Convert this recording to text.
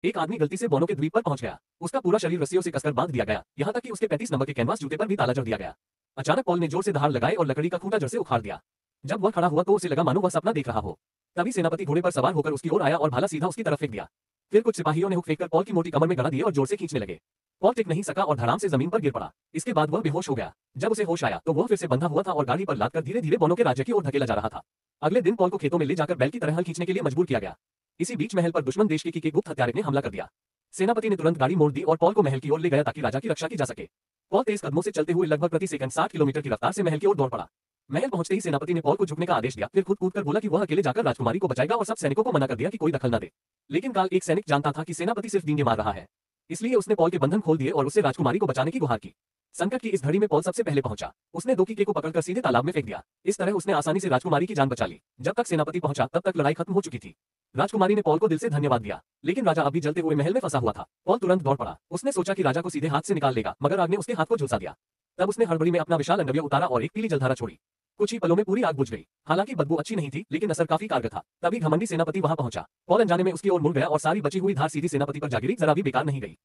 एक आदमी गलती से बोनो के द्वीप पर पहुंच गया। उसका पूरा शरीर रस्सियों से कसकर बांध दिया गया, यहाँ तक कि उसके 35 नंबर के कैनवास जूते पर भी ताला जड़ दिया गया। अचानक पॉल ने जोर से धार लगाई और लकड़ी का खूंटा जड़ से उखाड़ दिया। जब वह खड़ा हुआ तो उसे लगा मानो वह सपना देख रहा हो। तभी सेनापति घोड़े पर सवार होकर उसकी ओर आया और भाला सीधा उसकी तरफ फेंक दिया। फिर कुछ सिपाहियों ने हुक फेंककर पॉल की मोटी कमर में गड़ा दिए और जोर से खींचने लगे। पॉल टिक नहीं सका और धड़ाम से जमीन पर गिर पड़ा। इसके बाद वह बेहोश हो गया। जब उसे होश आया तो वह फिर से बंधा हुआ था और गाड़ी पर लादकर धीरे धीरे बोनो के राज्य की ओर धकेला जा रहा था। अगले दिन पॉल को खेतों में ले जाकर बैल की तरह हल खींचने के लिए मजबूर किया गया। इसी बीच महल पर दुश्मन देश के गुप्त हत्यारे ने हमला कर दिया। सेनापति ने तुरंत गाड़ी मोड़ दी और पॉल को महल की ओर ले गया ताकि राजा की रक्षा की जा सके। पॉल तेज कदमों से चलते हुए लगभग प्रति सेकंड 60 किलोमीटर की रफ्तार से महल की ओर दौड़ पड़ा। महल पहुंचते ही सेनापति ने पॉल को झुकने का आदेश दिया, फिर खुद कूदकर बोला कि वह अकेले जाकर राजकुमारी को बचाएगा और सब सैनिकों को मना कर दिया कि कोई दखल न दे। लेकिन काल एक सैनिक जानता था कि सेनापति सिर्फ डींगे मार रहा है, इसलिए उसने पॉल के बंधन खोल दिए और उससे राजकुमारी को बचाने की गुहार की। संकट की इस घड़ी में पॉल सबसे पहले पहुंचा। उसने दो कीके को पकड़कर सीधे तालाब में फेंक दिया। इस तरह उसने आसानी से राजकुमारी की जान बचा ली। जब तक सेनापति पहुंचा तब तक लड़ाई खत्म हो चुकी थी। राजकुमारी ने पॉल को दिल से धन्यवाद दिया, लेकिन राजा अभी जलते हुए महल में फंसा हुआ था। पॉल तुरंत दौड़ पड़ा। उसने सोचा कि राजा को सीधे हाथ से निकाल लेगा, मगर आग ने उसके हाथ को झुलसा दिया। तब उसने हड़बड़ी में अपना विशाल अंडव्य उतारा और एक पीली जलधारा छोड़ी। कुछ ही पलों में पूरी आग बुझ गई। हालांकि बदबू अच्छी नहीं थी, लेकिन असर काफी कारगर था। तभी घमंडी सेनापति वहां पहुंचा। पॉल अनजाने में उसकी ओर मुड़ गया और सारी बची हुई धार सीधी सेनापति पर जा गिरी। जरा भी बेकार नहीं गई।